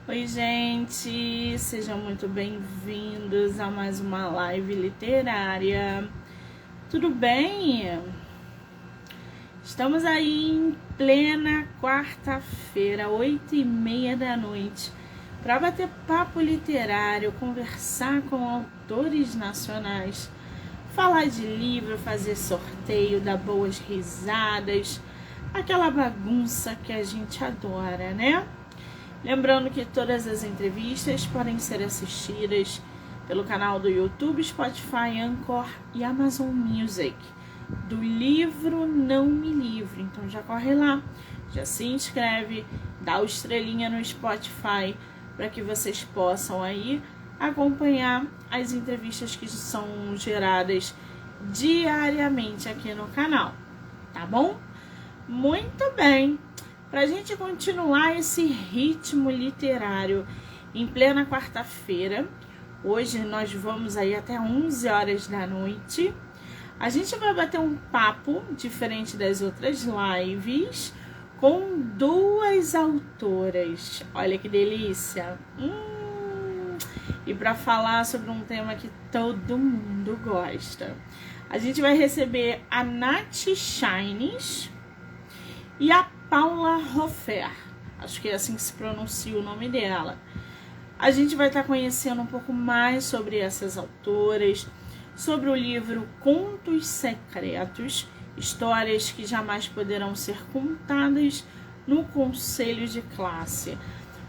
Oi, gente, sejam muito bem-vindos a mais uma live literária. Tudo bem? Estamos aí em plena quarta-feira, 8h30 da noite, para bater papo literário, conversar com autores nacionais, falar de livro, fazer sorteio, dar boas risadas, aquela bagunça que a gente adora, né? Lembrando que todas as entrevistas podem ser assistidas pelo canal do YouTube, Spotify, Anchor e Amazon Music, do livro Não Me Livre. Então já corre lá, já se inscreve, dá o estrelinha no Spotify para que vocês possam aí acompanhar as entrevistas que são geradas diariamente aqui no canal, tá bom? Muito bem! Para a gente continuar esse ritmo literário em plena quarta-feira, hoje nós vamos aí até 11 horas da noite. A gente vai bater um papo diferente das outras lives com duas autoras. Olha que delícia! E para falar sobre um tema que todo mundo gosta. A gente vai receber a Nath Chaines e a Paula Hofer, acho que é assim que se pronuncia o nome dela. A gente vai estar conhecendo um pouco mais sobre essas autoras, sobre o livro Contos Secretos, histórias que jamais poderão ser contadas no conselho de classe.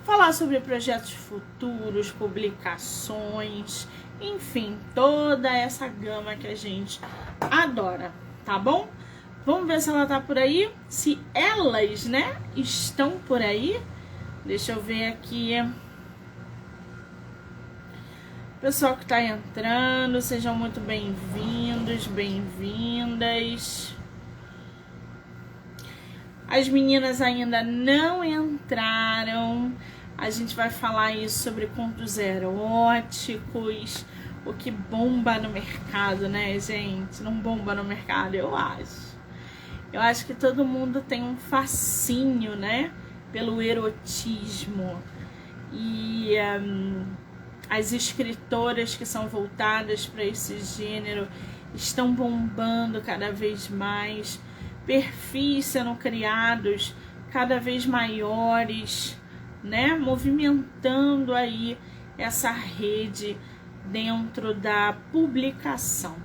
Falar sobre projetos futuros, publicações, enfim, toda essa gama que a gente adora, tá bom? Vamos ver se ela tá por aí, se elas, né, estão por aí. Deixa eu ver aqui. Pessoal que tá entrando, sejam muito bem-vindos, bem-vindas. As meninas ainda não entraram. A gente vai falar aí sobre contos eróticos, o que bomba no mercado, né, gente? Não bomba no mercado, eu acho. Eu acho que todo mundo tem um fascínio, né, pelo erotismo. E as escritoras que são voltadas para esse gênero estão bombando cada vez mais. Perfis sendo criados cada vez maiores, né, movimentando aí essa rede dentro da publicação.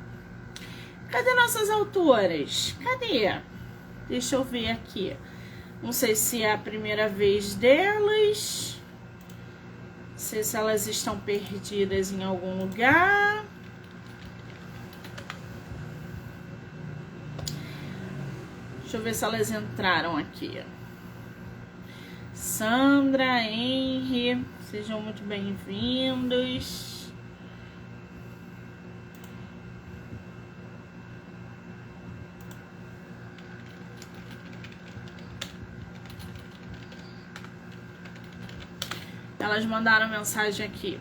Cadê nossas autoras? Cadê? Deixa eu ver aqui. Não sei se é a primeira vez delas. Não sei se elas estão perdidas em algum lugar. Deixa eu ver se elas entraram aqui. Sandra, Henry, sejam muito bem-vindos. Elas mandaram mensagem aqui,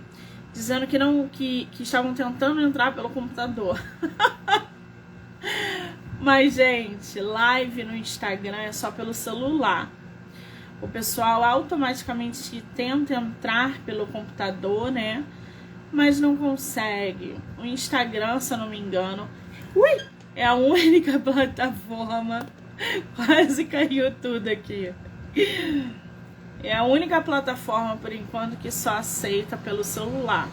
dizendo que estavam tentando entrar pelo computador. Mas, gente, live no Instagram é só pelo celular. O pessoal automaticamente tenta entrar pelo computador, né? Mas não consegue. O Instagram, se eu não me engano, é a única plataforma. Quase caiu tudo aqui. É a única plataforma, por enquanto, que só aceita pelo celular.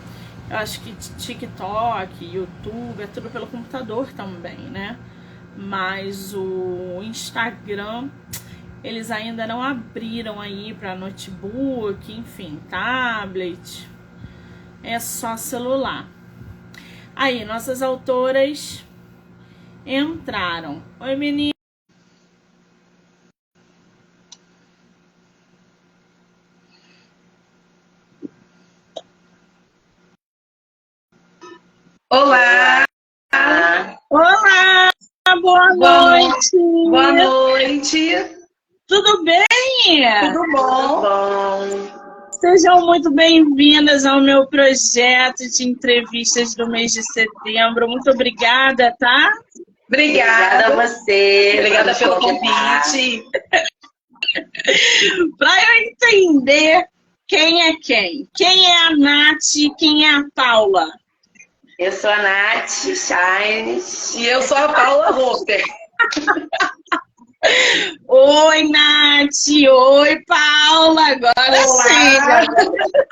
Eu acho que TikTok, YouTube, é tudo pelo computador também, né? Mas o Instagram, eles ainda não abriram aí para notebook, enfim, tablet. É só celular. Aí, nossas autoras entraram. Oi, menina. Olá! Olá! Boa noite! Boa noite! Tudo bem? Tudo bom? Sejam muito bem-vindas ao meu projeto de entrevistas do mês de setembro. Muito obrigada, tá? Obrigada a você. Obrigada pelo convite. Para eu entender Quem é quem? Quem é a Nath e quem é a Paula? Eu sou a Nath Shines. E eu sou a Paula Roper. Oi, Nath! Oi, Paula! Agora sim!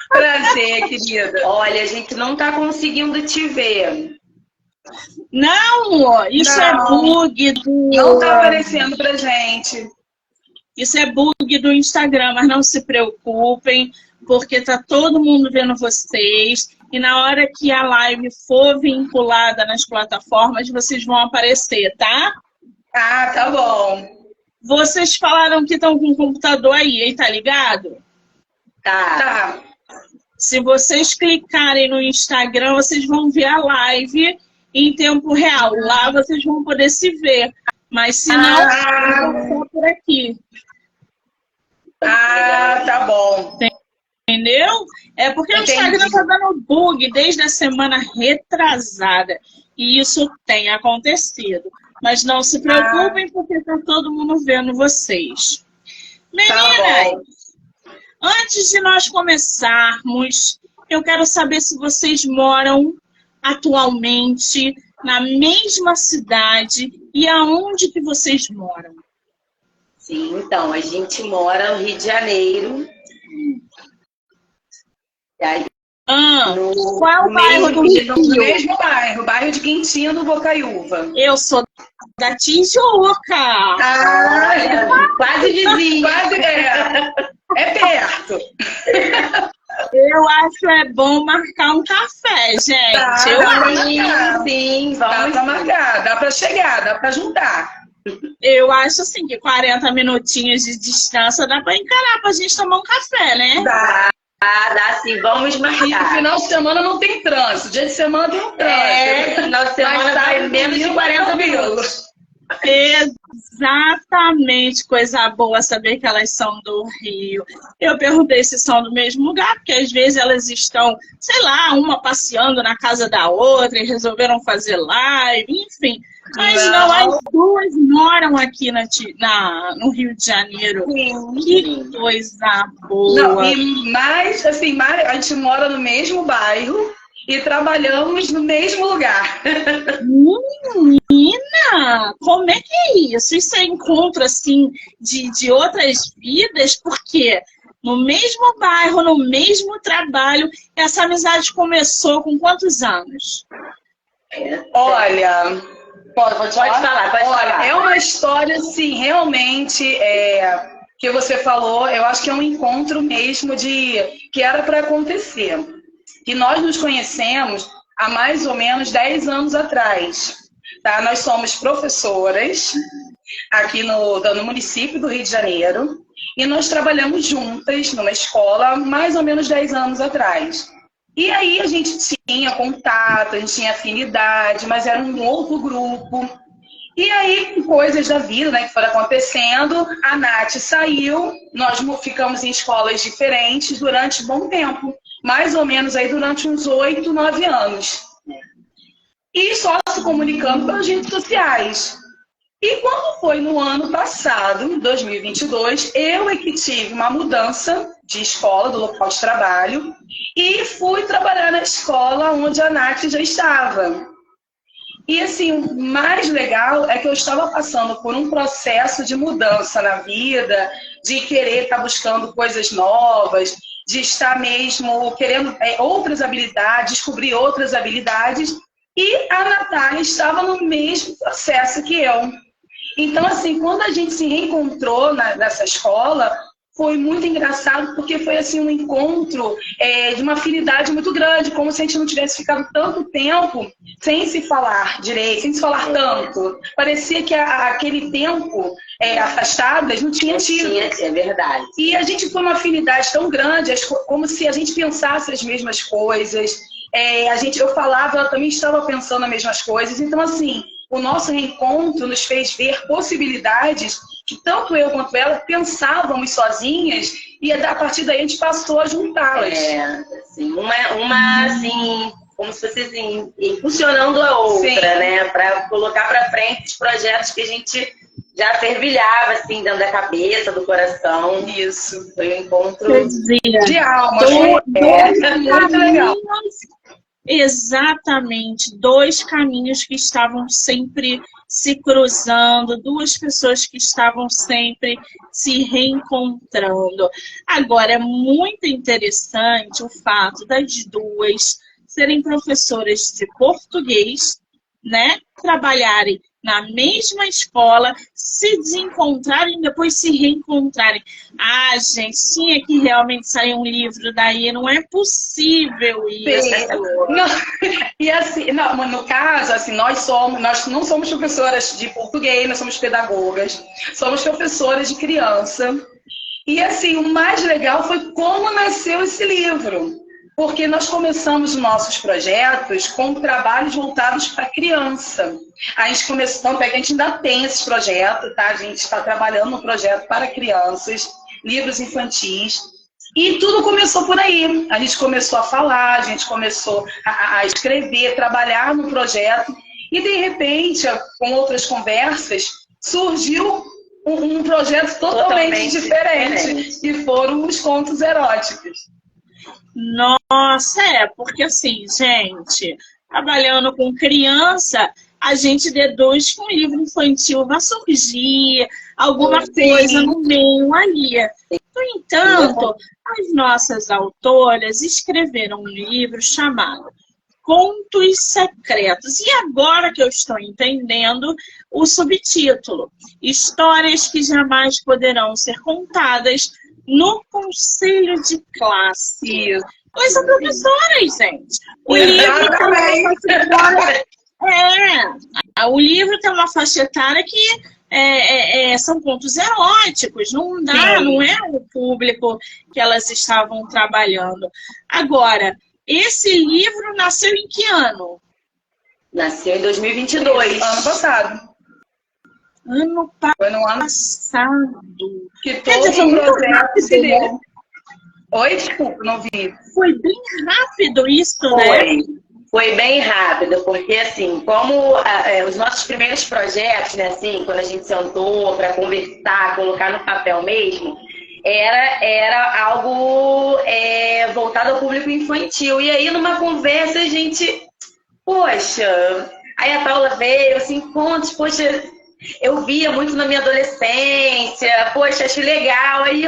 Prazer, querida. Olha, a gente não tá conseguindo te ver. Não, isso Não. é bug do... Não tá aparecendo pra gente. Isso é bug do Instagram, mas não se preocupem, porque tá todo mundo vendo vocês. E na hora que a live for vinculada nas plataformas, vocês vão aparecer, tá? Ah, tá bom. Vocês falaram que estão com o computador aí, tá ligado? Tá. Se vocês clicarem no Instagram, vocês vão ver a live em tempo real. Lá vocês vão poder se ver. Mas se não, eu vou só por aqui. Ah, tá bom. Entendeu? É porque o Instagram tá dando bug desde a semana retrasada. E isso tem acontecido. Mas não se preocupem, porque tá todo mundo vendo vocês. Meninas, antes de nós começarmos, eu quero saber se vocês moram atualmente na mesma cidade e aonde que vocês moram. Sim, então, a gente mora no Rio de Janeiro. Qual é o bairro do Rio? No mesmo bairro de Quintinha, no Bocaiúva. Eu sou da Tijuca. Quase vizinho. Quase é perto. Eu acho bom marcar um café, gente. Eu acho. Sim, Dá vamos. pra marcar, dá pra chegar, dá pra juntar. Eu acho assim que 40 minutinhos de distância dá pra encarar pra gente tomar um café, né? Dá sim, vamos E no marcar. final de semana não tem trânsito. Dia de semana tem um trânsito. Final de semana vai menos de 40 minutos. Exatamente, coisa boa saber que elas são do Rio. Eu perguntei se são do mesmo lugar, porque às vezes elas estão, sei lá, uma passeando na casa da outra e resolveram fazer live, enfim. Mas não, as duas moram aqui no Rio de Janeiro. Que coisa boa. Não, e mais, assim, a gente mora no mesmo bairro e trabalhamos no mesmo lugar. Menina, como é que é isso? Isso é encontro, assim, de outras vidas? Porque no mesmo bairro, no mesmo trabalho, essa amizade começou com quantos anos? Olha, Pode falar. é uma história, assim, realmente, que você falou, eu acho que é um encontro mesmo que era para acontecer. Que nós nos conhecemos há mais ou menos 10 anos atrás. Tá? Nós somos professoras aqui no município do Rio de Janeiro e nós trabalhamos juntas numa escola mais ou menos 10 anos atrás. E aí a gente tinha contato, a gente tinha afinidade, mas era um outro grupo. E aí, com coisas da vida, né, que foram acontecendo, a Nath saiu, nós ficamos em escolas diferentes durante um bom tempo. Mais ou menos aí durante uns 8, 9 anos. E só se comunicando pelas redes sociais. E quando foi no ano passado, 2022, eu é que tive uma mudança de escola, do local de trabalho, e fui trabalhar na escola onde a Nath já estava. E assim, o mais legal é que eu estava passando por um processo de mudança na vida, de querer estar buscando coisas novas, de estar mesmo querendo outras habilidades, descobrir outras habilidades, e a Natália estava no mesmo processo que eu. Então, assim, quando a gente se reencontrou nessa escola, foi muito engraçado, porque foi assim um encontro de uma afinidade muito grande, como se a gente não tivesse ficado tanto tempo sem se falar direito, sem se falar tanto. Parecia que aquele tempo afastadas não tinha tido. É verdade. E a gente foi uma afinidade tão grande, como se a gente pensasse as mesmas coisas. Eu falava, ela também estava pensando as mesmas coisas. Então, assim, o nosso reencontro nos fez ver possibilidades que tanto eu quanto ela pensávamos sozinhas, e a partir daí a gente passou a juntá-las. Assim, uma assim, como se fosse assim, impulsionando a outra, Sim. né? Para colocar para frente os projetos que a gente já fervilhava, assim, dentro da cabeça, do coração. Isso. Foi um encontro Quer dizer, de alma. dois Muito legal. caminhos, exatamente, dois caminhos que estavam sempre se cruzando, duas pessoas que estavam sempre se reencontrando. Agora, é muito interessante o fato das duas serem professoras de português, né? Trabalharem na mesma escola, se desencontrarem, depois se reencontrarem. Ah, gente, tinha que realmente sair um livro daí, não é possível isso. Não, e assim, não, no caso, assim, nós não somos professoras de português, nós somos pedagogas, somos professoras de criança. E assim, o mais legal foi como nasceu esse livro. Porque nós começamos nossos projetos com trabalhos voltados para criança. A gente começou, tanto é que a gente ainda tem esse projeto, tá? A gente está trabalhando no projeto para crianças, livros infantis. E tudo começou por aí. A gente começou a falar, a gente começou a escrever, trabalhar no projeto. E, de repente, com outras conversas, surgiu um projeto totalmente diferente, que foram os contos eróticos. Nossa, porque assim, gente, trabalhando com criança, a gente deduz que um livro infantil vai surgir alguma coisa no meio ali. No entanto, as nossas autoras escreveram um livro chamado Contos Secretos. E agora que eu estou entendendo o subtítulo, Histórias que jamais poderão ser contadas no conselho de classe. Isso. Nós somos professoras, gente. O livro tem uma faixa etária, o livro tem uma faixa etária que são contos eróticos. Não dá, não é o público que elas estavam trabalhando. Agora, esse livro nasceu em que ano? Nasceu em 2022. Ano passado. Foi no ano passado. Que todo o projeto se deu. Oi, desculpa, não vi. Foi bem rápido isso, né? Né? Foi bem rápido, porque assim, como os nossos primeiros projetos, né, assim, quando a gente sentou para conversar, colocar no papel mesmo, era algo voltado ao público infantil. E aí, numa conversa, a gente, poxa, aí a Paula veio, assim, contos, poxa, eu via muito na minha adolescência, poxa, achei legal. Aí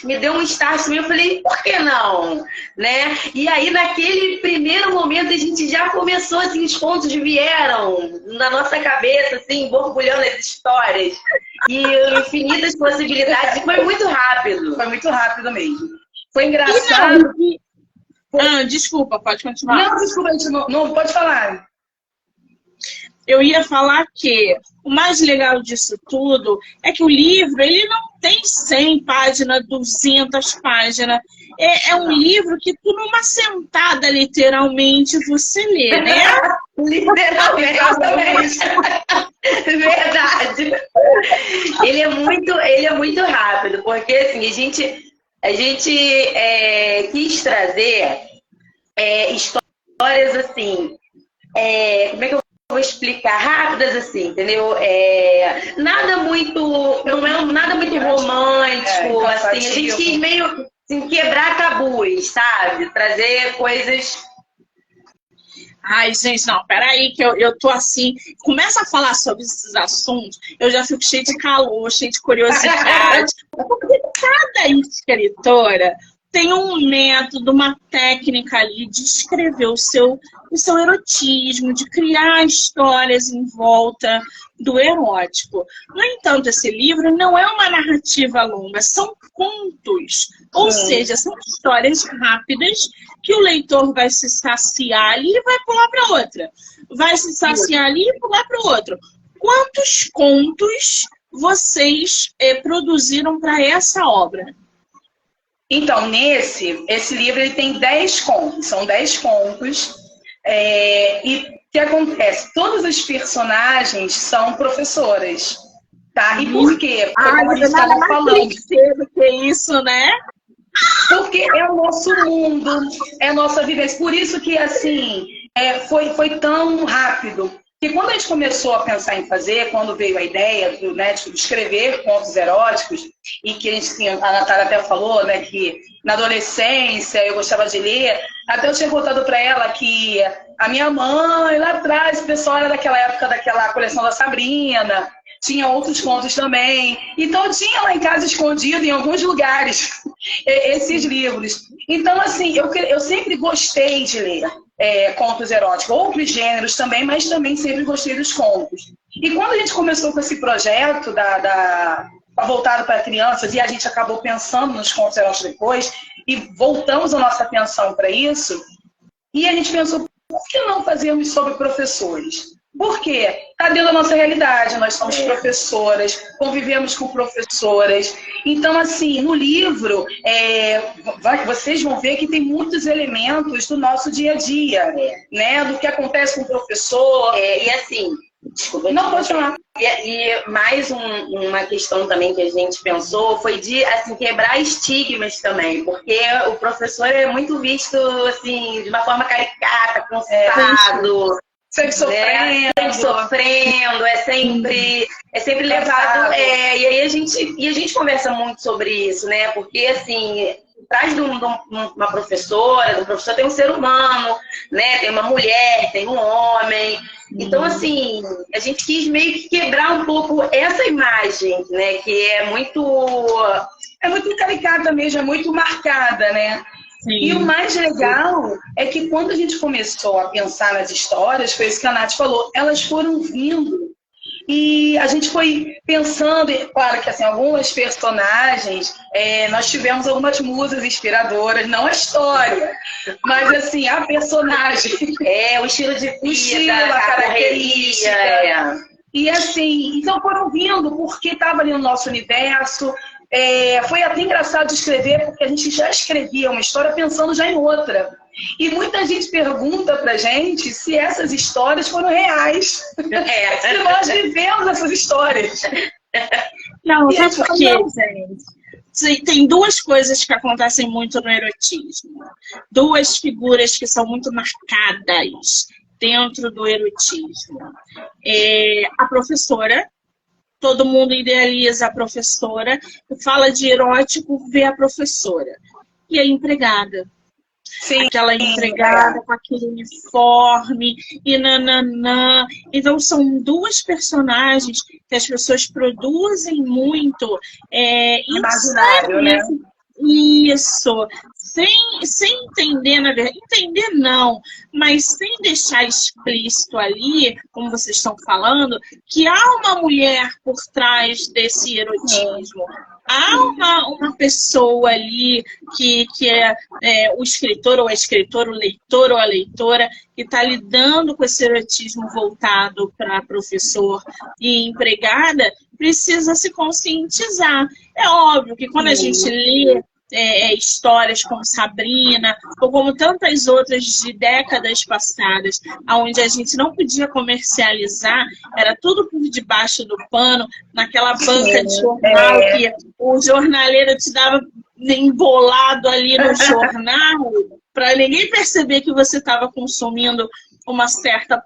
me deu um start também, eu falei, por que não? Né? E aí, naquele primeiro momento, a gente já começou, assim, os contos vieram na nossa cabeça, assim, borbulhando as histórias. E infinitas possibilidades. E foi muito rápido. Foi muito rápido mesmo. Foi engraçado. Desculpa, pode continuar. Não, desculpa, não pode falar. Eu ia falar que o mais legal disso tudo é que o livro, ele não tem 100 páginas, 200 páginas. É um livro que tu numa sentada, literalmente, você lê, né? Literalmente. Verdade. Ele é muito rápido, porque assim, a gente quis trazer histórias assim, como é que eu vou explicar? Rápidas assim, entendeu? Nada muito, não é nada muito romântico, assim, a gente quis meio assim, quebrar tabus, sabe? Trazer coisas. Ai, gente, não, peraí, que eu tô assim, começa a falar sobre esses assuntos, eu já fico cheio de calor, cheio de curiosidade, porque cada escritora tem um método, uma técnica ali de escrever o seu erotismo, de criar histórias em volta do erótico. No entanto, esse livro não é uma narrativa longa, são contos. Ou seja, são histórias rápidas que o leitor vai se saciar ali e vai pular para outra. Vai se saciar ali e pular para o outro. Quantos contos vocês produziram para essa obra? Então, esse livro ele tem 10 contos, são 10 contos. E o que acontece? Todas as personagens são professoras, tá? E por quê? Porque como a gente estava falando. Que isso, né? Porque é o nosso mundo, é a nossa vivência. Por isso que, assim, foi tão rápido. que quando a gente começou a pensar em fazer, quando veio a ideia do, né, de escrever contos eróticos, e que a Natália até falou, né, que na adolescência eu gostava de ler, até eu tinha contado para ela que a minha mãe, lá atrás, o pessoal era daquela época, daquela coleção da Sabrina, tinha outros contos também. Então, eu tinha lá em casa escondido, em alguns lugares, esses livros. Então, assim, eu sempre gostei de ler contos eróticos, outros gêneros também, mas também sempre gostei dos contos. E quando a gente começou com esse projeto voltado para crianças, e a gente acabou pensando nos contos eróticos depois, e voltamos a nossa atenção para isso, e a gente pensou, por que não fazermos sobre professores? Por quê? Está dentro da nossa realidade, nós somos professoras, convivemos com professoras. Então, assim, no livro, vocês vão ver que tem muitos elementos do nosso dia a dia, né? Do que acontece com o professor. E assim, desculpa. Não, pode falar. E mais uma questão também que a gente pensou foi de assim, quebrar estigmas também, porque o professor é muito visto assim, de uma forma caricata, cansado. Sempre sofrendo. Sempre sofrendo, é sempre levado. E aí a gente conversa muito sobre isso, né? Porque assim, atrás de uma professora, do professor tem um ser humano, né? Tem uma mulher, tem um homem. Então, assim, a gente quis meio que quebrar um pouco essa imagem, né? Que é muito caricata mesmo, é muito marcada, né? Sim. E o mais legal é que quando a gente começou a pensar nas histórias, foi isso que a Nath falou, elas foram vindo e a gente foi pensando, e claro que assim, algumas personagens, nós tivemos algumas musas inspiradoras, não a história, mas assim, a personagem. O estilo de vida, a característica. E assim, então foram vindo porque estava ali no nosso universo. Foi até engraçado de escrever, porque a gente já escrevia uma história pensando já em outra. E muita gente pergunta pra gente se essas histórias foram reais. Se nós vivemos essas histórias. Não, sabe por quê, gente? Tem duas coisas que acontecem muito no erotismo. Duas figuras que são muito marcadas dentro do erotismo. A professora. Todo mundo idealiza a professora, fala de erótico, vê a professora. E a empregada. Sim. Aquela empregada com aquele uniforme e nananã. Então, são duas personagens que as pessoas produzem muito. Imaginário, né? Isso. Sem entender, na verdade, entender não, mas sem deixar explícito ali, como vocês estão falando, que há uma mulher por trás desse erotismo. Há uma pessoa ali que é o escritor ou a escritora, o leitor ou a leitora, que está lidando com esse erotismo voltado para professor e empregada, precisa se conscientizar. É óbvio que quando a gente lê histórias como Sabrina, ou como tantas outras de décadas passadas, onde a gente não podia comercializar, era tudo por debaixo do pano, naquela banca de jornal que o jornaleiro te dava embolado ali no jornal, para ninguém perceber que você estava consumindo uma certa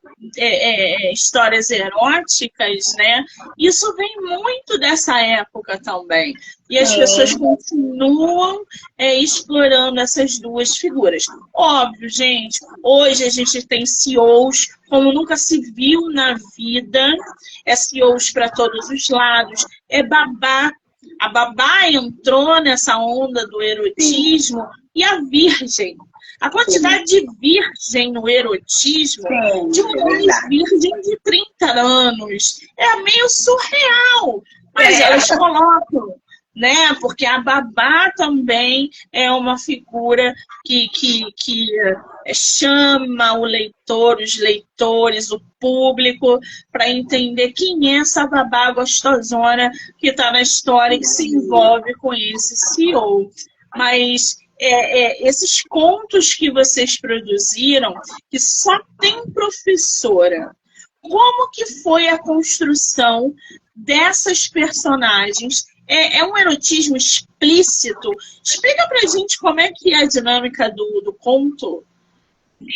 histórias eróticas, né? Isso vem muito dessa época também. E as pessoas continuam explorando essas duas figuras. Óbvio, gente, hoje a gente tem CEOs como nunca se viu na vida, CEOs para todos os lados, babá. A babá entrou nessa onda do erotismo e a virgem. A quantidade de virgem no erotismo, de mulheres virgem de 30 anos, é meio surreal. Mas elas colocam, né? Porque a babá também é uma figura que chama o leitor, os leitores, o público, para entender quem é essa babá gostosona que está na história e que se envolve com esse CEO. Mas esses contos que vocês produziram, que só tem professora, como que foi a construção dessas personagens? É um erotismo explícito? Explica pra gente como é que é a dinâmica do conto.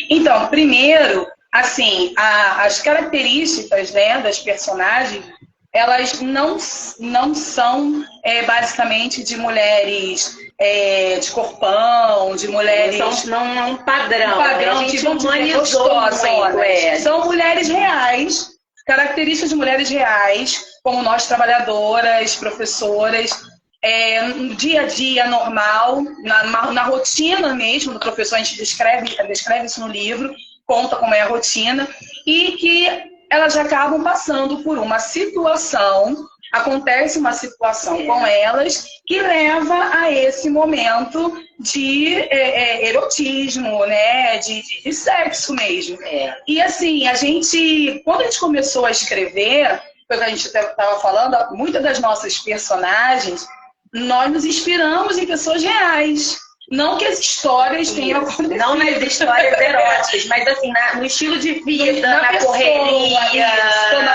Então, primeiro, assim, as características, né, das personagens, elas não são basicamente de mulheres de corpão, de mulheres... Não é um padrão. Padrão, a gente que vamos dizer, humanizou muito, São mulheres reais, características de mulheres reais, como nós, trabalhadoras, professoras, no dia a dia normal, na rotina mesmo do professor. A gente descreve isso no livro, conta como é a rotina, e que elas acabam passando por uma situação, acontece uma situação com elas que leva a esse momento de erotismo, né? De sexo mesmo. E assim, quando a gente começou a escrever, foi o que a gente estava falando, muitas das nossas personagens, nós nos inspiramos em pessoas reais. Não que as histórias tenham acontecido. Não nas histórias eróticas, mas assim, no estilo de vida, na correria. Como a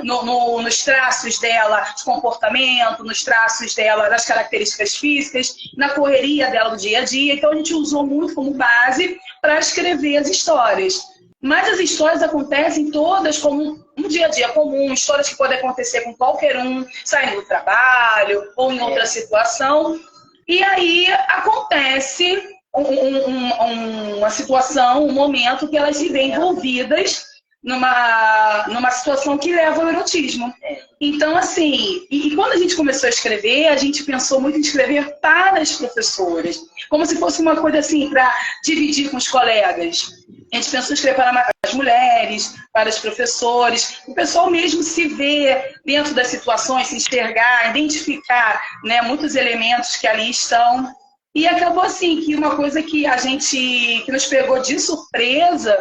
pessoa nos traços dela de comportamento, nos traços dela das características físicas, na correria dela do dia a dia. Então a gente usou muito como base para escrever as histórias. Mas as histórias acontecem todas como um dia a dia comum, histórias que podem acontecer com qualquer um, saindo do trabalho ou em outra situação. E aí acontece uma situação, um momento que elas se veem envolvidas numa situação que leva ao erotismo. Então, assim, e quando a gente começou a escrever, a gente pensou muito em escrever para as professoras, como se fosse uma coisa assim, para dividir com os colegas. A gente pensou em escrever para as mulheres, para os professores, o pessoal mesmo se ver dentro das situações, se enxergar, identificar, né, muitos elementos que ali estão. E acabou assim, que uma coisa que que nos pegou de surpresa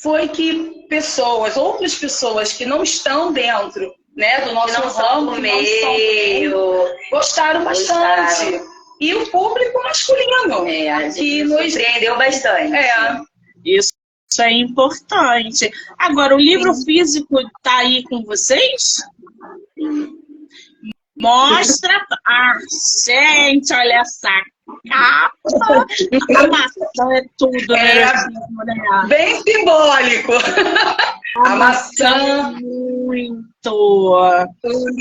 foi que outras pessoas que não estão dentro, né, do nosso ramo, gostaram bastante. E o público masculino, que nos surpreendeu bastante. Isso é importante. Agora, o livro físico está aí com vocês? Mostra. Gente, olha essa capa. A maçã é tudo, né? Bem simbólico. A maçã muito.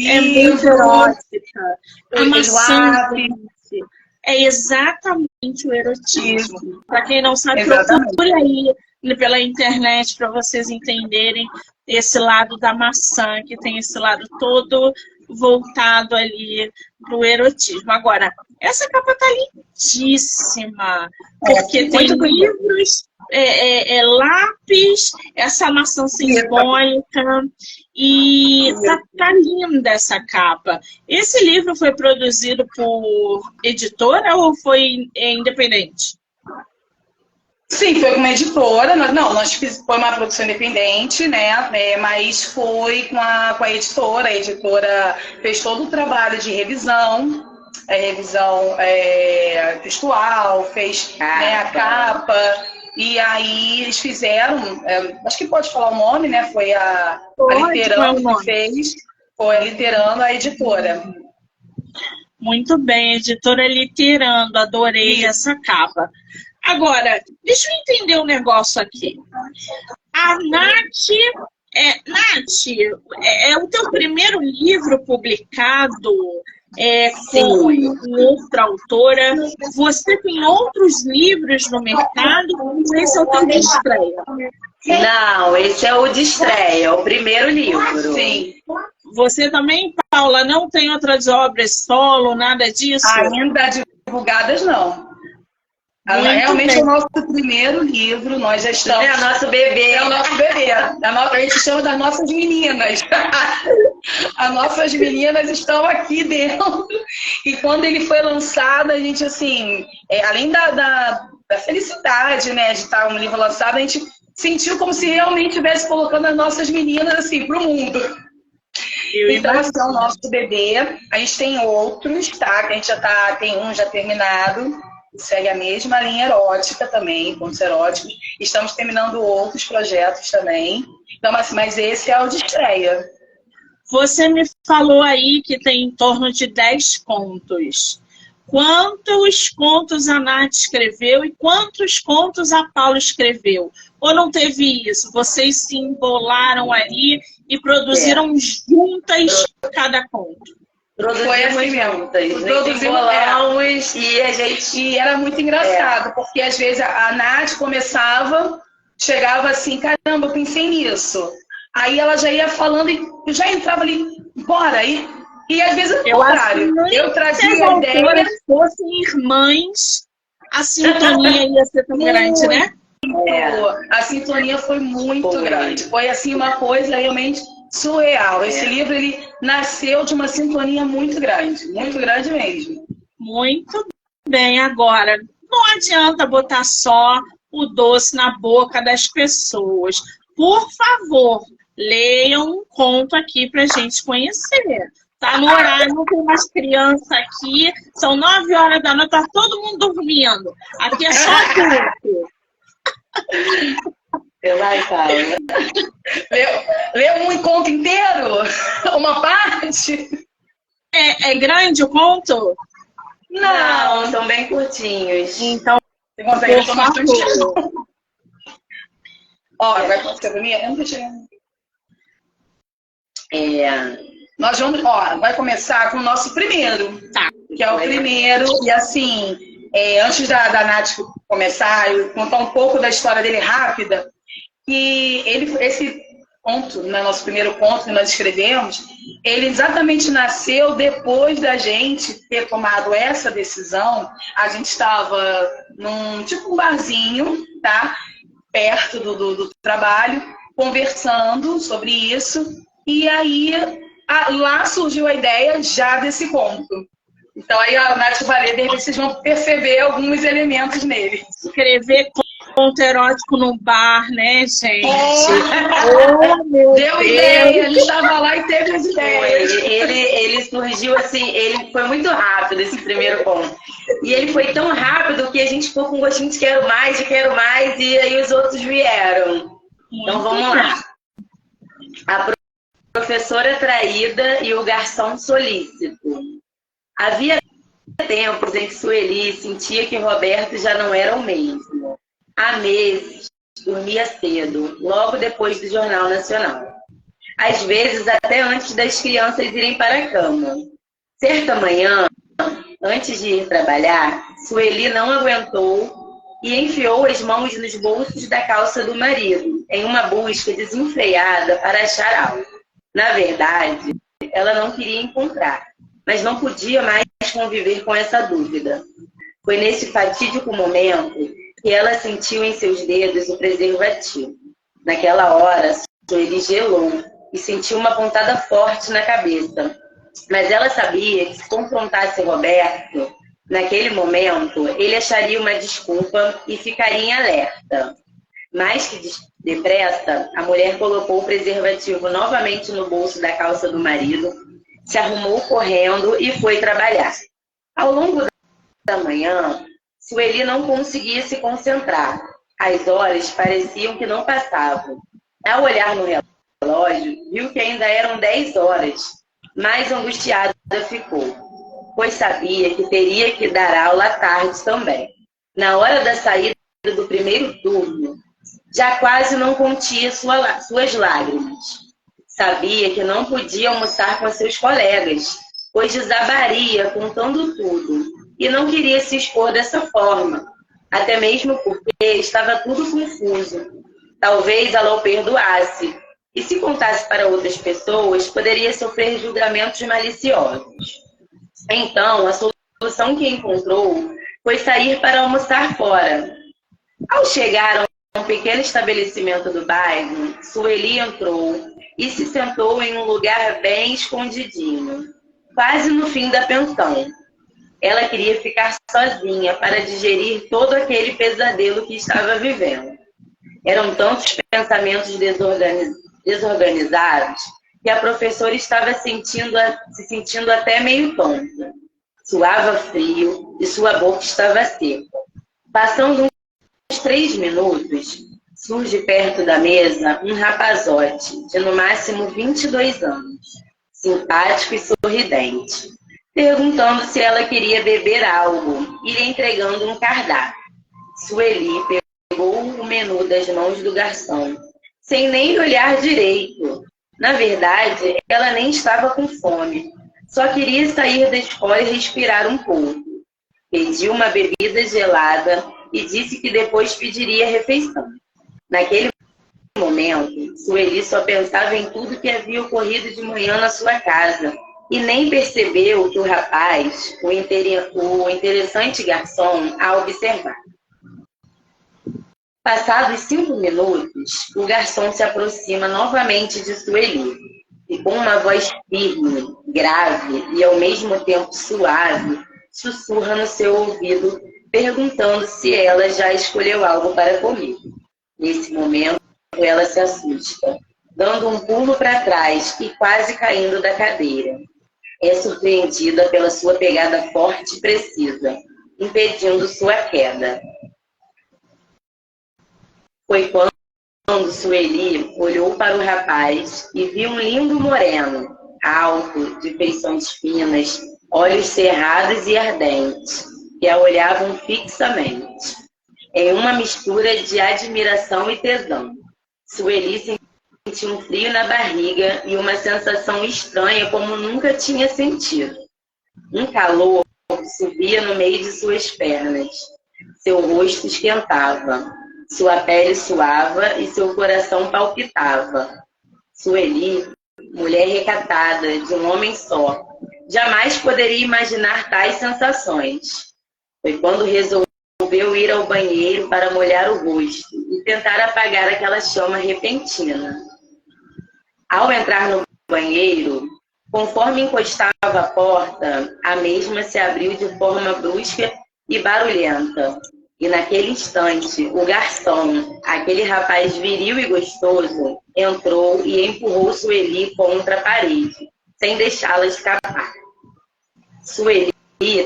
É muito erótica. A maçã é exatamente o erotismo. Para quem não sabe, procure aí pela internet para vocês entenderem esse lado da maçã, que tem esse lado todo voltado ali para o erotismo. Agora, essa capa tá lindíssima, porque tem livros, lápis, essa maçã simbólica, e tá linda essa capa. Esse livro foi produzido por editora ou foi independente? Sim, foi com uma editora. Foi uma produção independente, né? Mas foi com a editora. A editora fez todo o trabalho de revisão, revisão textual, fez a capa. E aí eles fizeram, acho que pode falar o nome, né? Foi a Literando que fez, foi a Literando, a editora. Muito bem, editora Literando, adorei essa capa. Agora, deixa eu entender um negócio aqui. A Nath, é o teu primeiro livro publicado com outra autora. Você tem outros livros no mercado? Esse é o teu de estreia? Não, esse é o de estreia, é o primeiro livro. Sim. Você também, Paula, não tem outras obras solo, nada disso? Ainda divulgadas, não. Realmente é o nosso primeiro livro, nós já estamos... É o nosso bebê. É o nosso bebê. A gente chama das nossas meninas. As nossas meninas estão aqui dentro. E quando ele foi lançado, a gente, assim, além da felicidade, né, de estar um livro lançado, a gente sentiu como se realmente estivesse colocando as nossas meninas, assim, para o mundo. Então, esse é o nosso bebê. A gente tem outros, tá? Que a gente tem um já terminado. Segue a mesma linha erótica também, contos eróticos. Estamos terminando outros projetos também. Então, mas esse é o de estreia. Você me falou aí que tem em torno de 10 contos. quantos contos a Nath escreveu e quantos contos a Paula escreveu? Ou não teve isso? Vocês se embolaram ali e produziram juntas cada conto? Foi assim juntas. Produzimos e a gente era muito engraçado, porque às vezes a Nath começava, chegava assim, caramba, eu pensei nisso. Aí ela já ia falando e eu já entrava ali, bora. E às vezes o contrário. Eu trazia a ideia. Se fossem irmãs, a sintonia ia ser tão grande, né? A sintonia foi muito grande. Foi assim uma coisa realmente surreal. Esse livro ele nasceu de uma sintonia muito grande mesmo. Muito bem. Agora, não adianta botar só o doce na boca das pessoas. Por favor, leiam um conto aqui para a gente conhecer. Tá no horário, tem umas crianças aqui, são 9 horas da noite, tá todo mundo dormindo. Aqui é só adulto. Vai, Paula. Leu um conto inteiro? Uma parte? É grande o conto? Não, são bem curtinhos. Então, você consegue tomar bastante. Ó, vai passar pra mim? Eu não deixei. Nós vamos, vai começar com o nosso primeiro, que é o primeiro, e assim, antes da Nath começar, eu vou contar um pouco da história dele rápida, que esse conto, nosso primeiro conto que nós escrevemos, ele exatamente nasceu depois da gente ter tomado essa decisão. A gente estava num tipo um barzinho, tá? Perto do trabalho, conversando sobre isso, e aí lá surgiu a ideia já desse conto. Então aí a Nath vai ler, de repente vocês vão perceber alguns elementos nele. Escrever conto erótico no bar, né, gente? Meu Deu ideia, ele estava lá e teve as ideias. Ele surgiu assim, ele foi muito rápido esse primeiro conto. E ele foi tão rápido que a gente ficou com gostinho de quero mais, e aí os outros vieram. Então vamos lá. A professora traída e o garçom solícito. Havia tempos em que Sueli sentia que Roberto já não era o mesmo. Há meses, dormia cedo, logo depois do Jornal Nacional. Às vezes, até antes das crianças irem para a cama. Certa manhã, antes de ir trabalhar, Sueli não aguentou e enfiou as mãos nos bolsos da calça do marido, em uma busca desenfreada para achar algo. Na verdade, ela não queria encontrar, mas não podia mais conviver com essa dúvida. Foi nesse fatídico momento que ela sentiu em seus dedos o preservativo. Naquela hora, Sueli gelou e sentiu uma pontada forte na cabeça. Mas ela sabia que se confrontasse Roberto, naquele momento, ele acharia uma desculpa e ficaria em alerta. Mais que depressa, a mulher colocou o preservativo novamente no bolso da calça do marido, se arrumou correndo e foi trabalhar. Ao longo da manhã, Sueli não conseguia se concentrar. As horas pareciam que não passavam. Ao olhar no relógio, viu que ainda eram 10 horas. Mais angustiada ficou, pois sabia que teria que dar aula à tarde também. Na hora da saída do primeiro turno, já quase não contia suas lágrimas. Sabia que não podia almoçar com seus colegas, pois desabaria contando tudo, e não queria se expor dessa forma, até mesmo porque estava tudo confuso. Talvez ela o perdoasse, e se contasse para outras pessoas, poderia sofrer julgamentos maliciosos. Então, a solução que encontrou foi sair para almoçar fora. Ao chegar a um pequeno estabelecimento do bairro, Sueli entrou e se sentou em um lugar bem escondidinho, quase no fim da pensão. Ela queria ficar sozinha para digerir todo aquele pesadelo que estava vivendo. Eram tantos pensamentos desorganizados que a professora estava se sentindo até meio tonta. Suava frio e sua boca estava seca. Passando uns 3 minutos, surge perto da mesa um rapazote de no máximo 22 anos, simpático e sorridente. perguntando se ela queria beber algo e lhe entregando um cardápio. Sueli pegou o menu das mãos do garçom, sem nem olhar direito. Na verdade, ela nem estava com fome, só queria sair da escola e respirar um pouco. Pediu uma bebida gelada e disse que depois pediria a refeição. Naquele momento, Sueli só pensava em tudo que havia ocorrido de manhã na sua casa e nem percebeu que o rapaz, o interessante garçom, a observava. Passados 5 minutos, o garçom se aproxima novamente de Sueli e com uma voz firme, grave e ao mesmo tempo suave, sussurra no seu ouvido, perguntando se ela já escolheu algo para comer. Nesse momento, ela se assusta, dando um pulo para trás e quase caindo da cadeira. É surpreendida pela sua pegada forte e precisa, impedindo sua queda. Foi quando Sueli olhou para o rapaz e viu um lindo moreno, alto, de feições finas, olhos cerrados e ardentes, que a olhavam fixamente, em uma mistura de admiração e tesão. Sueli sentiu um frio na barriga e uma sensação estranha como nunca tinha sentido. Um calor subia no meio de suas pernas. Seu rosto esquentava, sua pele suava e seu coração palpitava. Sueli, mulher recatada, de um homem só, jamais poderia imaginar tais sensações. Foi quando resolveu ir ao banheiro para molhar o rosto e tentar apagar aquela chama repentina. Ao entrar no banheiro, conforme encostava a porta, a mesma se abriu de forma brusca e barulhenta. E naquele instante, o garçom, aquele rapaz viril e gostoso, entrou e empurrou Sueli contra a parede, sem deixá-la escapar. Sueli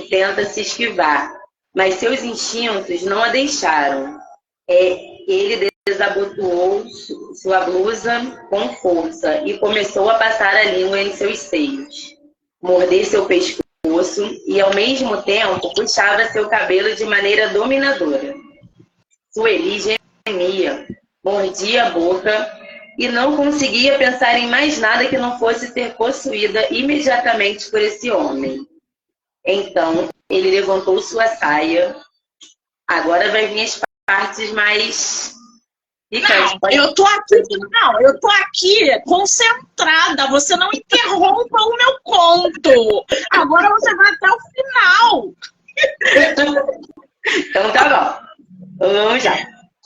tenta se esquivar, mas seus instintos não a deixaram. Ele desabotoou sua blusa com força e começou a passar a língua em seus seios, morder seu pescoço e, ao mesmo tempo, puxava seu cabelo de maneira dominadora. Sueli gemia, mordia a boca e não conseguia pensar em mais nada que não fosse ser possuída imediatamente por esse homem. Então, ele levantou sua saia. Agora vai vir as partes mais picantes. Eu tô aqui concentrada. Você não interrompa o meu conto. Agora você vai até o final. Então tá bom. Vamos lá.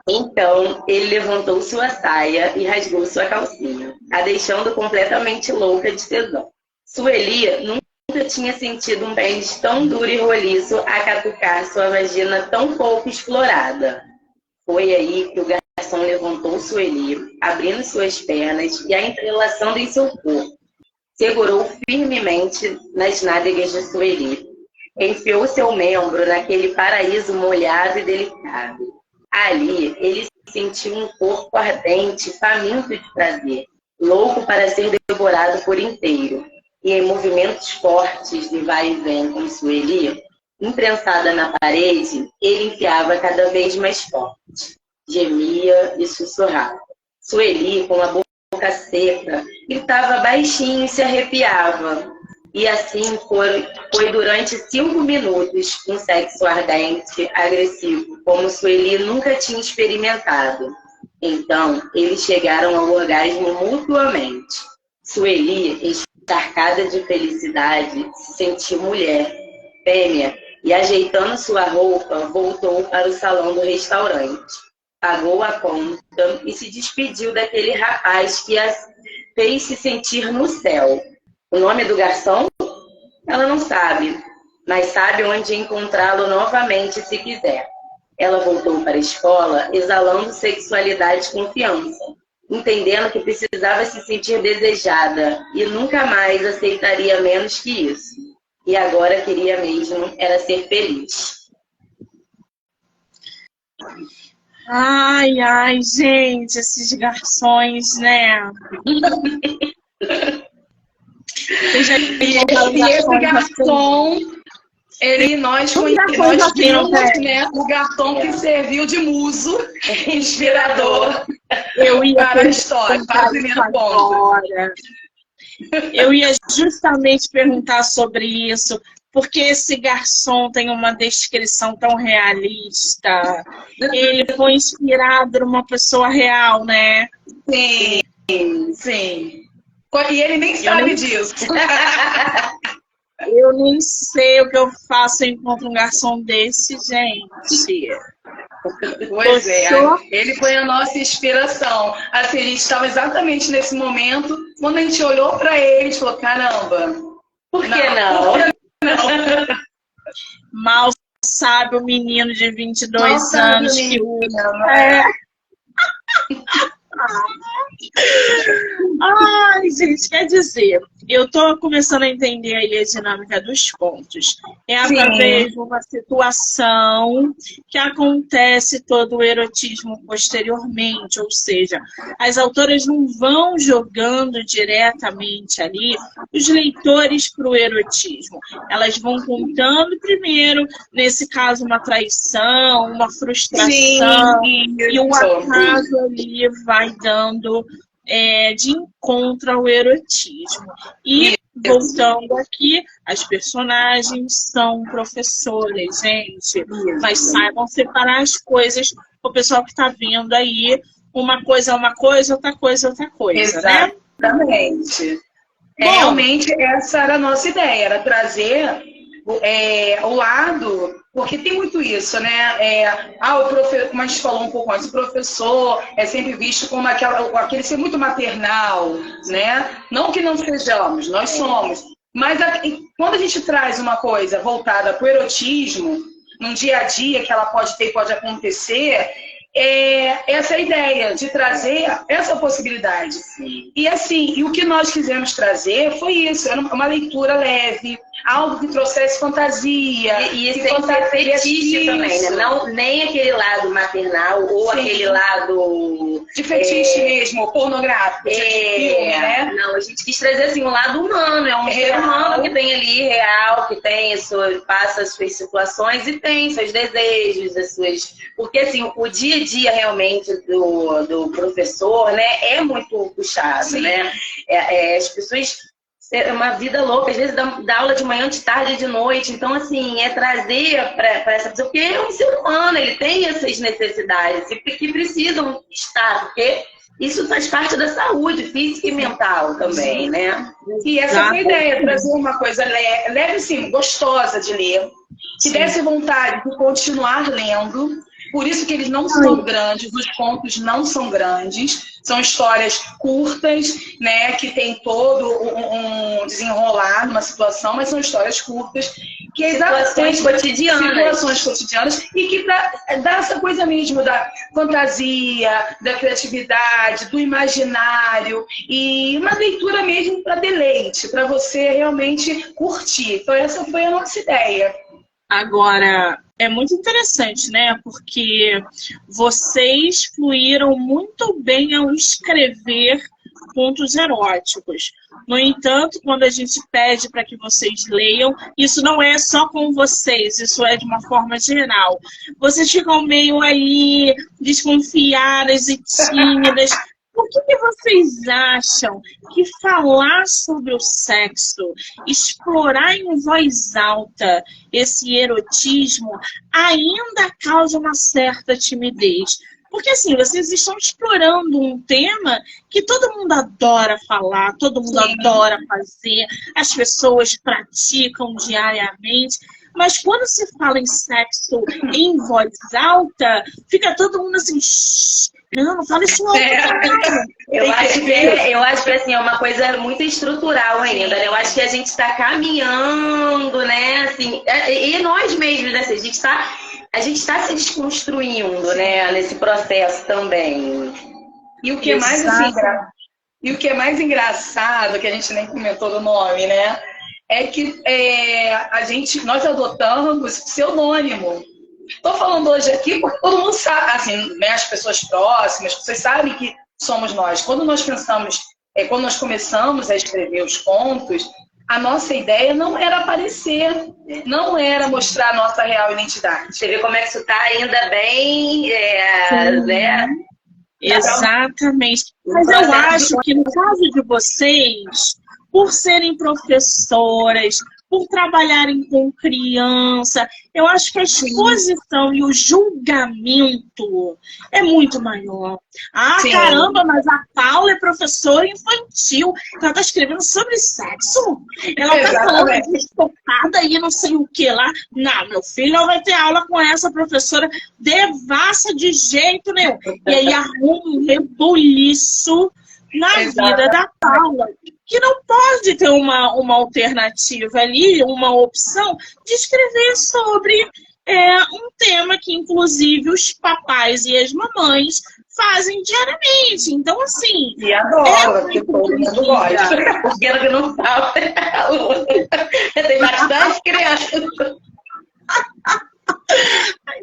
Então, ele levantou sua saia e rasgou sua calcinha, a deixando completamente louca de tesão. Sueli nunca tinha sentido um pênis tão duro e roliço a catucar sua vagina tão pouco explorada. Foi aí que o garçom levantou Sueli, abrindo suas pernas e a entrelaçando em seu corpo. Segurou firmemente nas nádegas de Sueli. Enfiou seu membro naquele paraíso molhado e delicado. Ali, ele sentiu um corpo ardente, faminto de prazer, louco para ser devorado por inteiro. E em movimentos fortes de vai e vem com Sueli, imprensada na parede, ele enfiava cada vez mais forte. Gemia e sussurrava. Sueli, com a boca seca, gritava baixinho e se arrepiava. E assim foi durante 5 minutos, um sexo ardente, agressivo, como Sueli nunca tinha experimentado. Então, eles chegaram ao orgasmo mutuamente. Sueli, encharcada de felicidade, se sentiu mulher, fêmea, e ajeitando sua roupa, voltou para o salão do restaurante. Pagou a conta e se despediu daquele rapaz que a fez se sentir no céu. O nome do garçom? Ela não sabe, mas sabe onde encontrá-lo novamente se quiser. Ela voltou para a escola exalando sexualidade e confiança, entendendo que precisava se sentir desejada e nunca mais aceitaria menos que isso. E agora queria mesmo era ser feliz. Ai, ai, gente, esses garçons, né? Vocês já encontraram E esse garçons garçom, nós vimos, né, o garçom que serviu de muso inspirador para a história, para o primeiro ponto. agora. Eu ia justamente perguntar sobre isso, porque esse garçom tem uma descrição tão realista. Ele foi inspirado numa pessoa real, né? Sim, sim. E ele nem sabe disso. Eu nem sei o que eu faço se eu encontro um garçom desse, gente. Pois é, ele foi a nossa inspiração. Assim, a gente estava exatamente nesse momento, quando a gente olhou para ele, a gente falou, caramba, por que não? Mal sabe o menino de 22 anos que Ai, gente, quer dizer, eu tô começando a entender aí a dinâmica dos contos. É através de uma situação que acontece todo o erotismo posteriormente, ou seja, as autoras não vão jogando diretamente ali os leitores para o erotismo. Elas vão contando primeiro, nesse caso, uma traição, uma frustração, e o acaso ali vai dando de encontro ao erotismo. E, voltando aqui, as personagens são professores, gente. Mas saibam separar as coisas. O pessoal que está vendo aí, uma coisa é uma coisa, outra coisa é outra coisa, né? Exatamente. Realmente, essa era a nossa ideia, era trazer o lado, porque tem muito isso, né? Como a gente falou um pouco antes, o professor é sempre visto como aquele ser muito maternal, né? Não que não sejamos, nós somos. Mas quando a gente traz uma coisa voltada para o erotismo, num dia a dia que ela pode ter, pode acontecer, essa é a ideia de trazer essa possibilidade. Sim. E assim, e o que nós quisemos trazer foi isso, era uma leitura leve, algo que trouxesse fantasia. E sem ser fetiche também, né? Não, nem aquele lado maternal ou aquele lado... de fetiche mesmo, pornográfico, filme, né? Não, a gente quis trazer assim, um lado humano, é um ser humano que tem ali, real, que tem passa as suas situações e tem seus desejos, as suas... Porque assim, o dia a dia realmente do professor, né, é muito puxado, né? As pessoas... É uma vida louca, às vezes dá aula de manhã, de tarde, de noite. Então, assim, trazer para essa pessoa, porque é um ser humano, ele tem essas necessidades que precisam estar, porque isso faz parte da saúde física e mental também, né? E essa foi a ideia, trazer uma coisa leve, sim, gostosa de ler, que desse vontade de continuar lendo. Por isso que eles não são grandes, os contos não são grandes, são histórias curtas, né, que tem todo um desenrolar numa situação, mas são histórias curtas, que é situações cotidianas e que dá essa coisa mesmo da fantasia, da criatividade, do imaginário e uma leitura mesmo para deleite, para você realmente curtir. Então essa foi a nossa ideia. Agora, é muito interessante, né? Porque vocês fluíram muito bem ao escrever contos eróticos. No entanto, quando a gente pede para que vocês leiam, isso não é só com vocês, isso é de uma forma geral. Vocês ficam meio ali desconfiadas e tímidas. Por que vocês acham que falar sobre o sexo, explorar em voz alta esse erotismo, ainda causa uma certa timidez? Porque assim, vocês estão explorando um tema que todo mundo adora falar, todo mundo adora fazer, as pessoas praticam diariamente. Mas quando se fala em sexo em voz alta, fica todo mundo assim... Não fala isso alto. Eu acho que assim, é uma coisa muito estrutural ainda, né? Eu acho que a gente está caminhando, né? Assim, e nós mesmos, né? A gente está se desconstruindo, né? Nesse processo também. E o que é mais engraçado, que a gente nem comentou do nome, né? É que nós adotamos pseudônimo. Estou falando hoje aqui porque todo mundo sabe, assim, né, as pessoas próximas, vocês sabem que somos nós. Quando nós pensamos, quando nós começamos a escrever os contos, a nossa ideia não era aparecer, não era mostrar a nossa real identidade. Você vê como é que isso está ainda bem, né? Exatamente. Mas eu acho que no caso de vocês, por serem professoras, por trabalharem com criança, eu acho que a exposição e o julgamento é muito maior. Ah, sim. Caramba, mas a Paula é professora infantil, ela está escrevendo sobre sexo, ela está falando de estocada e não sei o que lá. Não, meu filho não vai ter aula com essa professora devassa de jeito nenhum. E aí arruma um rebuliço na vida da Paula, que não pode ter uma alternativa ali, uma opção de escrever sobre um tema que, inclusive, os papais e as mamães fazem diariamente. Então, assim... E adoro, porque todo mundo gosta. Porque ela que não sabe. Tem bastante criança.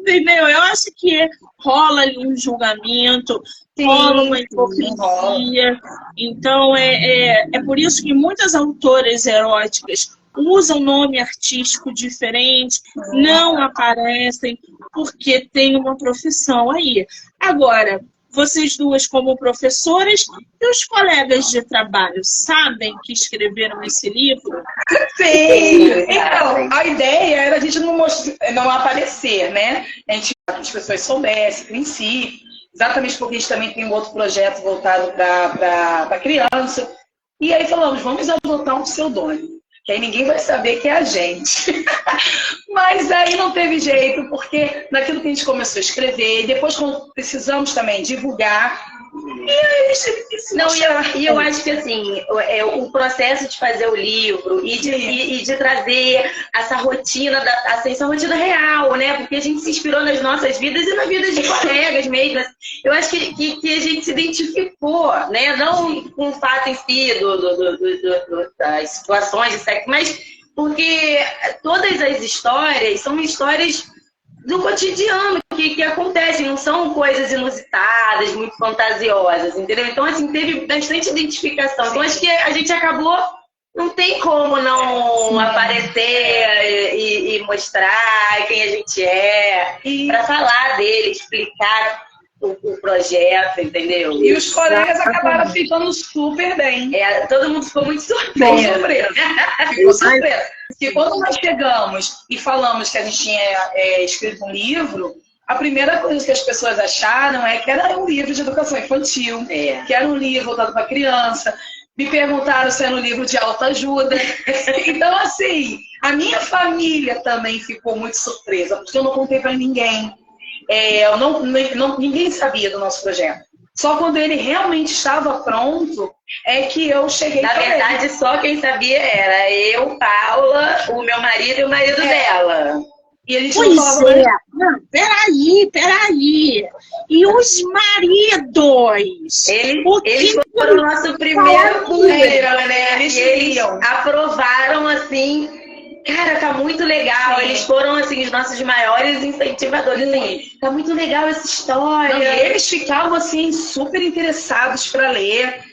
Entendeu? Eu acho que rola ali um julgamento, rola uma hipocrisia. Então, é por isso que muitas autoras eróticas usam nome artístico diferente, não aparecem, porque tem uma profissão aí. Agora, vocês duas como professoras e os colegas de trabalho sabem que escreveram esse livro? Sim! Então, a ideia era a gente não aparecer, né? Que as pessoas soubessem, princípio, exatamente porque a gente também tem um outro projeto voltado para criança. E aí falamos, vamos adotar um pseudônimo, que aí ninguém vai saber que é a gente. Mas aí não teve jeito, porque naquilo que a gente começou a escrever, depois quando precisamos também divulgar, e aí a gente teve que se mostrar. E eu acho que assim, o processo de fazer o livro e de trazer essa rotina, essa rotina real, né? Porque a gente se inspirou nas nossas vidas e na vida de colegas mesmo. Eu acho que a gente se identificou, né? Não com o fato em si das situações de sexo, mas porque todas as histórias são histórias do cotidiano que acontecem, não são coisas inusitadas, muito fantasiosas, entendeu? Então, assim, teve bastante identificação. Então, acho que a gente acabou, não tem como não aparecer e mostrar quem a gente é, para falar dele, explicar o projeto, entendeu? E os colegas acabaram ficando super bem. Todo mundo ficou muito surpreso. Ficou surpreso. Porque quando nós chegamos e falamos que a gente tinha escrito um livro, a primeira coisa que as pessoas acharam é que era um livro de educação infantil, que era um livro voltado para criança. Me perguntaram se era um livro de autoajuda. Então, assim, a minha família também ficou muito surpresa, porque eu não contei para ninguém. Ninguém sabia do nosso projeto. Só quando ele realmente estava pronto é que eu cheguei. Na verdade, só quem sabia era eu, Paula, o meu marido e o marido dela. E a gente não falava. Não, peraí. E os maridos? Eles foram o nosso primeiro público, né? Eles aprovaram assim. Cara, tá muito legal. Sim. Eles foram, assim, os nossos maiores incentivadores. Assim, tá muito legal essa história. Não, e eles ficavam, assim, super interessados para ler.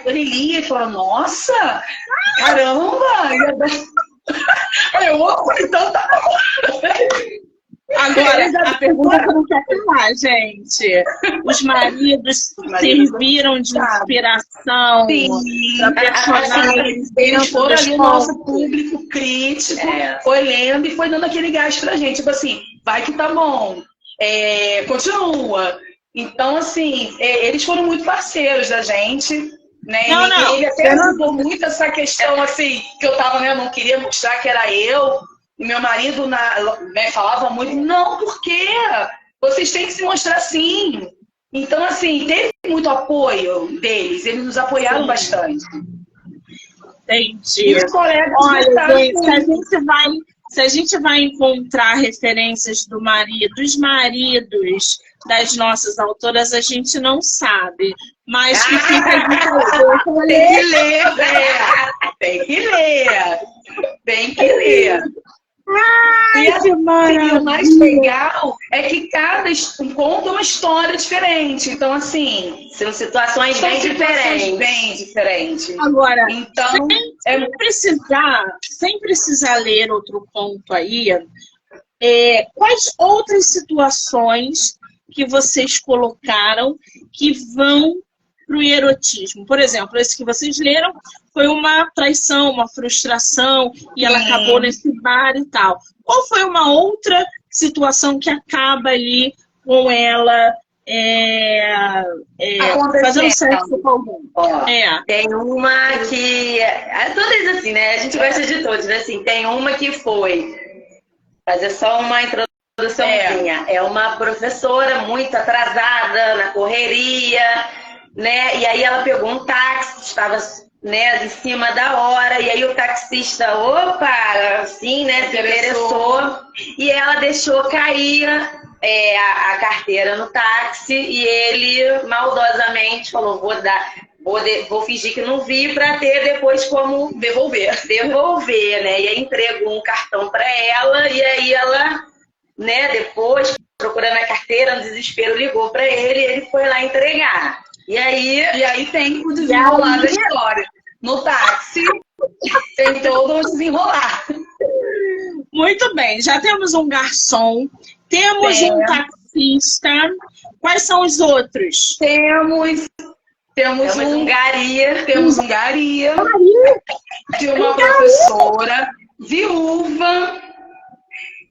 Ele lia e falava, nossa, caramba! Então tá bom. Agora, a pergunta que eu não quero falar, gente. Os maridos serviram de inspiração para personagens. Eles foram ali, o nosso público crítico, foi lendo e foi dando aquele gás pra gente. Tipo assim, vai que tá bom, continua. Então, assim, eles foram muito parceiros da gente. Né? Ele até ajudou muito essa questão, assim, que eu tava, né, não queria mostrar que era eu. E meu marido falava muito, não, por quê? Vocês têm que se mostrar assim. Então, assim, teve muito apoio deles, eles nos apoiaram bastante. Entendi. E os colegas gente, se a gente vai encontrar referências dos maridos das nossas autoras, a gente não sabe. Mas que fica tem que ler. E que o mais legal é que cada conta uma história diferente. Então, assim, são situações bem diferentes. Agora, então, sem precisar ler outro ponto aí, quais outras situações que vocês colocaram que vão para o erotismo? Por exemplo, esse que vocês leram foi uma traição, uma frustração, e ela acabou nesse bar e tal. Qual foi uma outra situação que acaba ali com ela fazendo sexo com alguém? Tem uma que... Todas assim, né? A gente gosta de todos, né? Assim, tem uma que foi... Fazer só uma introduçãozinha. É uma professora muito atrasada, na correria, né? E aí ela pegou um táxi, estava, né, em cima da hora, e aí o taxista, assim, né, se interessou, e ela deixou cair a carteira no táxi, e ele maldosamente falou, vou fingir que não vi para ter depois como devolver, né? E aí entregou um cartão para ela, e aí ela, né, depois, procurando a carteira, no desespero, ligou para ele, e ele foi lá entregar. E aí tem o desenrolar da história. No táxi, tem todo o desenrolar. Muito bem, já temos um garçom, temos um taxista. Quais são os outros? Temos um gari de uma professora viúva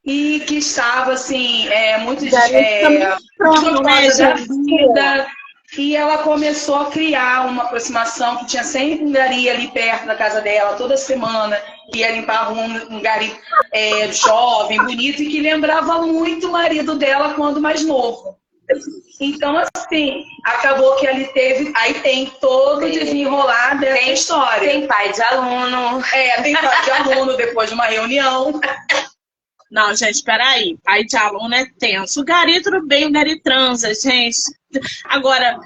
e que estava assim, muito da vida. E ela começou a criar uma aproximação, que tinha sempre um gari ali perto da casa dela, toda semana, que ia limpar um gari jovem, bonito, e que lembrava muito o marido dela quando mais novo. Então, assim, acabou que ali aí tem todo o desenrolar dessa história. Tem pai de aluno. Tem pai de aluno depois de uma reunião. Não, gente, peraí. Pai de aluno é tenso. O gari, tudo bem, o gari transa, gente. Agora,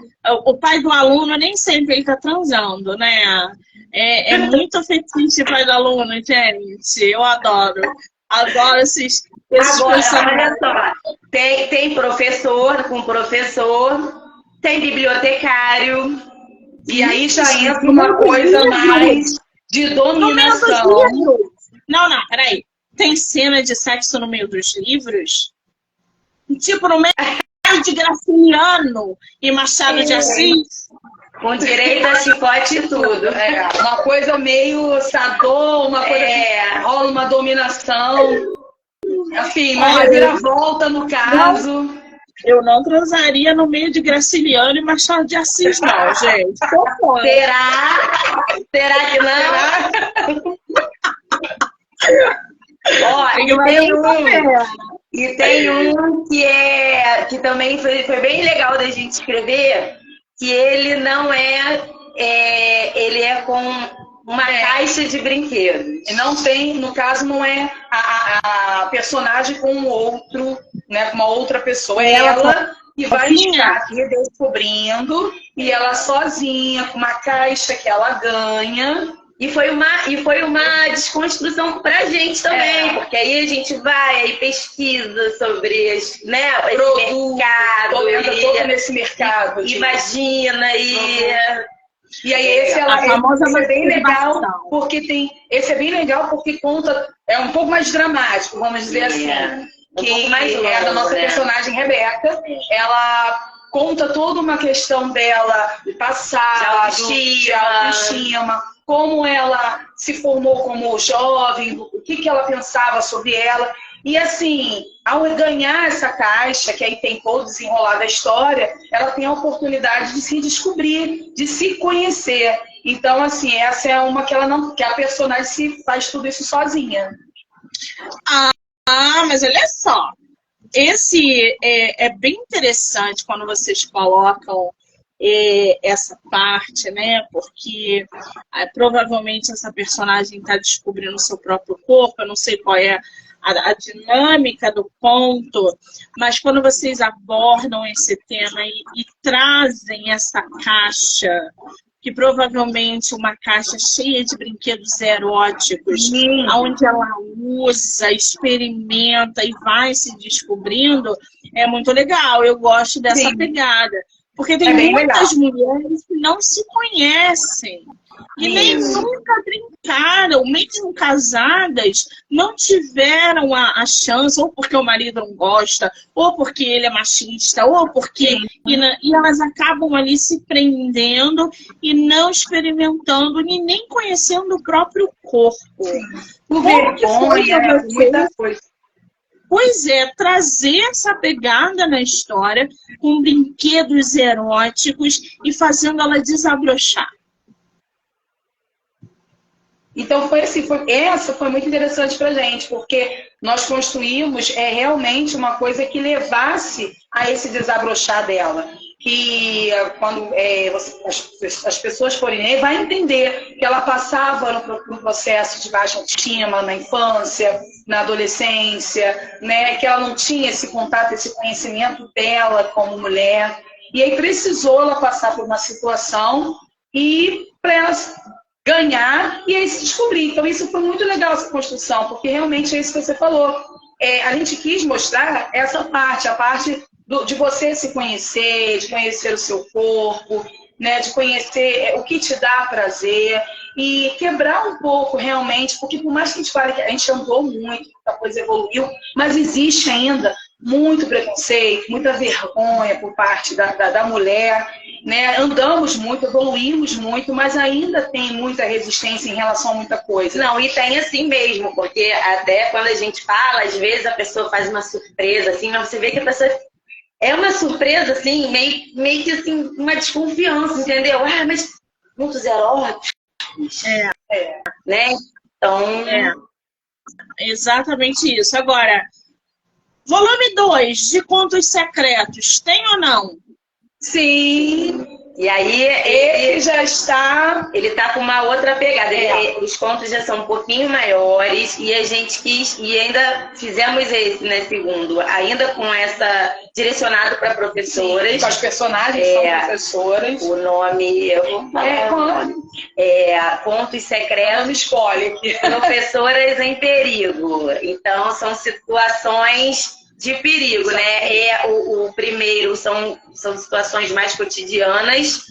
o pai do aluno nem sempre ele tá transando, né? É muito fetiche pai do aluno, gente. Eu adoro. Adoro esses personagens. Olha só. Tem professor com professor, tem bibliotecário. E aí já entra uma coisa mais de dominação. Não, peraí. Tem cena de sexo no meio dos livros? Tipo, no meio de Graciliano e Machado de Assis? Com direito a chicote e tudo. Uma coisa meio sador, uma coisa que rola uma dominação. Assim, uma reviravolta no caso. Eu não transaria no meio de Graciliano e Machado de Assis, não, gente. Será que não? Tem um que também foi bem legal da gente escrever, que ele não ele é com uma caixa de brinquedos. Não tem, no caso, não é a personagem com um outro, né, com uma outra pessoa. É ela que vai estar se redescobrindo, e ela sozinha, com uma caixa que ela ganha. E foi uma desconstrução pra gente também, porque aí a gente vai e pesquisa sobre esse mercado. Todo nesse mercado. Imagina, E aí esse é bem legal, esse é bem legal porque conta, é um pouco mais dramático, vamos dizer assim. Que mais longo, da nossa personagem Rebeca. Ela conta toda uma questão dela, de passado, de autoestima, como ela se formou como jovem, o que ela pensava sobre ela. E assim, ao ganhar essa caixa, que aí tem todo o desenrolar da história, ela tem a oportunidade de se descobrir, de se conhecer. Então, assim, essa é uma que a personagem faz tudo isso sozinha. Mas olha só, esse é bem interessante quando vocês colocam essa parte, né? Porque provavelmente essa personagem está descobrindo o seu próprio corpo. Eu não sei qual é a dinâmica do conto, mas quando vocês abordam esse tema e trazem essa caixa que provavelmente uma caixa cheia de brinquedos eróticos, onde ela usa, experimenta e vai se descobrindo, é muito legal. Eu gosto dessa pegada. Porque tem muitas mulheres que não se conhecem e nem nunca brincaram, mesmo casadas, não tiveram a chance, ou porque o marido não gosta, ou porque ele é machista, ou porque... E elas acabam ali se prendendo e não experimentando e nem conhecendo o próprio corpo. Por vergonha, muita coisa. Pois é, trazer essa pegada na história com brinquedos eróticos e fazendo ela desabrochar. Então, essa foi muito interessante para a gente, porque nós construímos realmente uma coisa que levasse a esse desabrochar dela. Que quando as pessoas forem ler, vai entender que ela passava no processo de baixa autoestima na infância, na adolescência, né? Que ela não tinha esse contato, esse conhecimento dela como mulher. E aí precisou ela passar por uma situação e para ela ganhar e aí se descobrir. Então isso foi muito legal, essa construção, porque realmente é isso que você falou. A gente quis mostrar essa parte, a parte de você se conhecer, de conhecer o seu corpo, né, de conhecer o que te dá prazer e quebrar um pouco realmente, porque por mais que a gente fale que a gente andou muito, a coisa evoluiu, mas existe ainda muito preconceito, muita vergonha por parte da mulher, né? Andamos muito, evoluímos muito, mas ainda tem muita resistência em relação a muita coisa. Não, e tem assim mesmo, porque até quando a gente fala, às vezes a pessoa faz uma surpresa, assim, mas você vê que a pessoa... É uma surpresa, assim, meio que assim, uma desconfiança, entendeu? Ah, mas muitos eróticos. Né? Então... Exatamente isso. Agora, volume 2 de Contos Secretos, tem ou não? Sim. E aí ele já está... Ele está com uma outra pegada. Os contos já são um pouquinho maiores e a gente quis... E ainda fizemos esse, né, segundo. Ainda com essa... Direcionado para professoras. Sim, as personagens são professoras. O nome... Eu vou falar o nome. Contos Secretos. Não escolhe aqui. Professoras em Perigo. Então, são situações... de perigo, né? O primeiro são situações mais cotidianas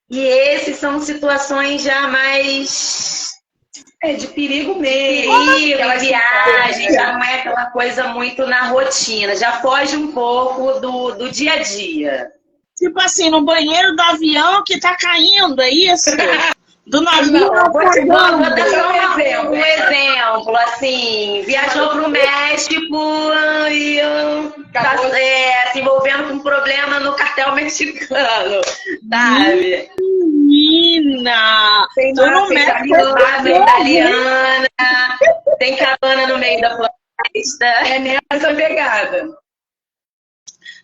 e esses são situações já mais... de perigo mesmo. Perigo, viagem, já não é aquela coisa muito na rotina, já foge um pouco do dia a dia. Tipo assim, no banheiro do avião que tá caindo, é isso? Do navio. Vou dar só um exemplo, assim, viajou para o México e se envolvendo com um problema no cartel mexicano, sabe? Menina! Tem máfia italiana, tem cabana no meio da floresta. É nessa pegada.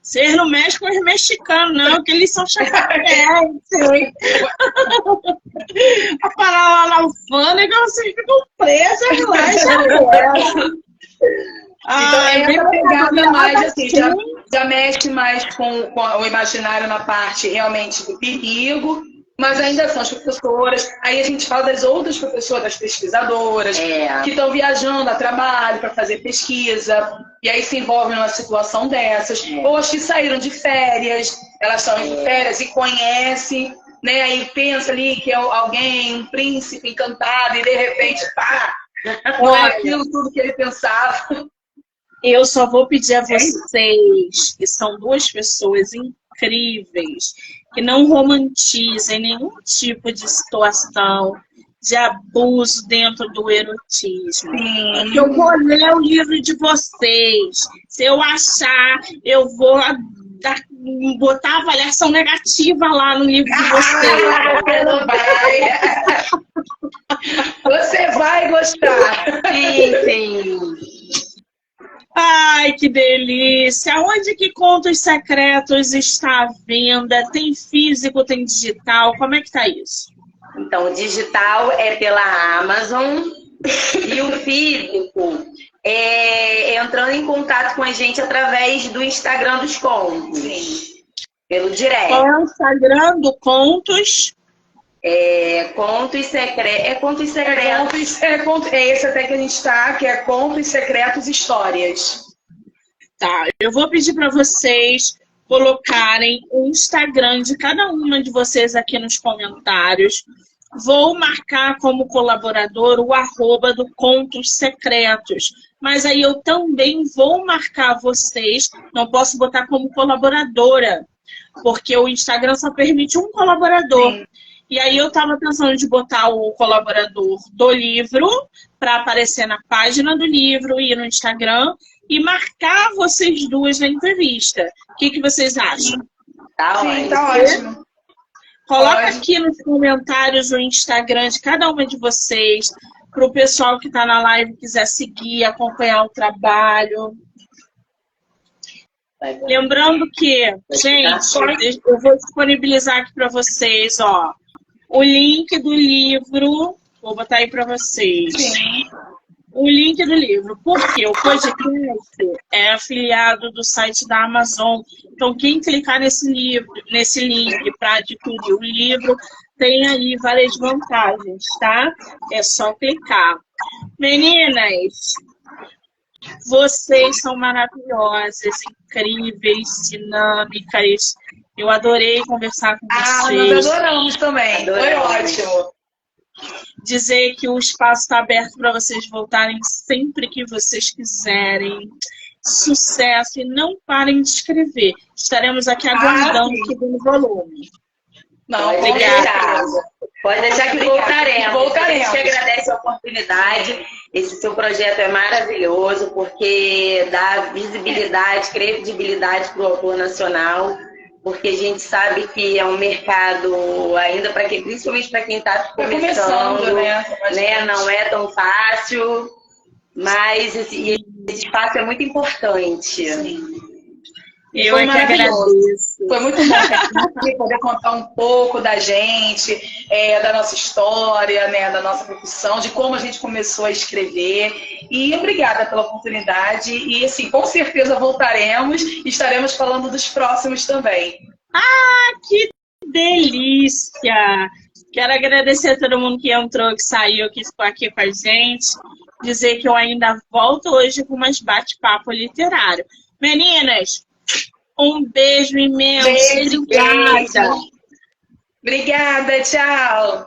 Ser no México os mexicanos, não, que eles são chapatéis. A parar lá na alfândega, vocês ficam presas lá e já então é uma pegada mais assim, já mexe mais com o imaginário na parte realmente do perigo, mas ainda são as professoras. Aí a gente fala das outras professoras, pesquisadoras, que estão viajando a trabalho para fazer pesquisa, e aí se envolvem numa situação dessas. Ou as que saíram de férias, elas estão de férias e conhecem, né? Aí pensa ali que é alguém, um príncipe encantado, e de repente, pá, não é aquilo tudo que ele pensava. Eu só vou pedir a vocês, que são duas pessoas incríveis, que não romantizem nenhum tipo de situação de abuso dentro do erotismo. Eu vou ler o livro de vocês. Se eu achar, eu vou botar avaliação negativa lá no livro de vocês. Você vai gostar. Sim. Ai, que delícia! Onde que Contos Secretos está à venda? Tem físico, tem digital? Como é que tá isso? Então, o digital é pela Amazon e o físico é entrando em contato com a gente através do Instagram dos Contos. Sim. Pelo direct. Qual é o Instagram do Contos? Contos Secretos. É Contos Secretos. É esse até que a gente está, que é Contos Secretos Histórias. Tá, eu vou pedir para vocês colocarem o Instagram de cada uma de vocês aqui nos comentários. Vou marcar como colaborador o @ do Contos Secretos. Mas aí eu também vou marcar vocês, não posso botar como colaboradora, porque o Instagram só permite um colaborador. Sim. E aí eu estava pensando de botar o colaborador do livro para aparecer na página do livro e no Instagram e marcar vocês duas na entrevista. O que vocês acham? Sim, tá ótimo. Coloca aqui nos comentários o Instagram de cada uma de vocês, para o pessoal que está na live quiser seguir, acompanhar o trabalho. Lembrando que, gente, eu vou disponibilizar aqui para vocês, ó, o link do livro. Vou botar aí para vocês. Sim. O link do livro. Porque o podcast é afiliado do site da Amazon. Então, quem clicar nesse link para adquirir o livro, tem aí várias vantagens, tá? É só clicar. Meninas, vocês são maravilhosas, incríveis, dinâmicas. Eu adorei conversar com vocês. Nós adoramos também. Foi ótimo. Dizer que o espaço está aberto para vocês voltarem sempre que vocês quiserem. Sucesso e não parem de escrever. Estaremos aqui aguardando que dê volume. Não, obrigada. Pode deixar que voltaremos. A gente agradece a oportunidade. Esse seu projeto é maravilhoso porque dá visibilidade, credibilidade para o autor nacional. Porque a gente sabe que é um mercado ainda para quem, principalmente para quem está começando, né? Não é tão fácil, mas esse espaço é muito importante. Sim. Eu é que agradeço. Foi muito bom poder contar um pouco da gente, da nossa história, né, da nossa profissão, de como a gente começou a escrever. E obrigada pela oportunidade. E, assim, com certeza voltaremos e estaremos falando dos próximos também. Ah, que delícia! Quero agradecer a todo mundo que entrou, que saiu, que ficou aqui com a gente. Dizer que eu ainda volto hoje com mais bate-papo literário. Meninas, um beijo imenso. Beijo, obrigada. Obrigada, tchau.